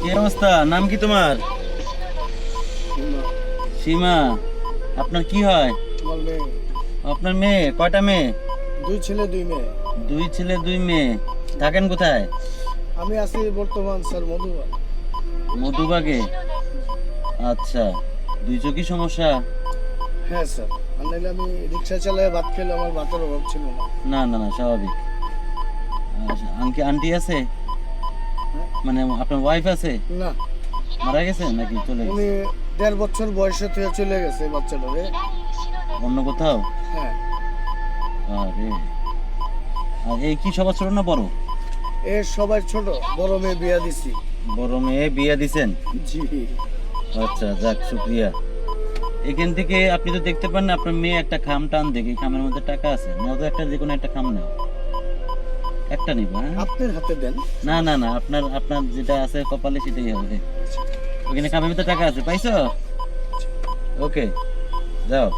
কি অবস্থা? নাম কি তোমার? সীমা। আপনার কি হয়? আমার মেয়ে, আপনার মেয়ে কয়টা মেয়ে? 2 ছেলে 2 মেয়ে। 2 ছেলে 2 মেয়ে। থাকেন কোথায়? আমি আছি বর্তমান স্যার মধুবা। মধুবাগে। আচ্ছা, 2 চোখই সমস্যা? হ্যাঁ স্যার, আর নাহলে আমি রিক্সা চালায় ভাত খেলে আমার ভাতের অভাব ছিল না। না না না, স্বাভাবিক। আচ্ছা, আন্টি আছে? হ্যাঁ? মানে আপনার ওয়াইফ আছে? না, মারা গেছে নাকি চলে উনি গেছে 1.5 বছর বয়সে থেকে চলে গেছে বাচ্চাটারে। অন্য কোথাও? হ্যাঁ, আরে, আর এই কি সবার ছোট না বড়? এ সবাই ছোট, বড় মেয়ে বিয়া দিছি। বড় মেয়ে বিয়ে দিছেন? জি। আচ্ছা, যাক, শুক্রিয়া। এখান থেকে আপনি তো দেখতে পান না, আপনার মেয়ে একটা খাম টান দেখে, খামের মধ্যে টাকা আছে, নাও তো একটা, যে কোনো একটা খাম নাও। একটা নিবা, হ্যাঁ? আপনার হাতে দেন। না না না, আপনার আপনার যেটা আছে কপালে সেটাই হবে। ওখানে খামের মধ্যে টাকা আছে, পাইছো? ওকে, যাও।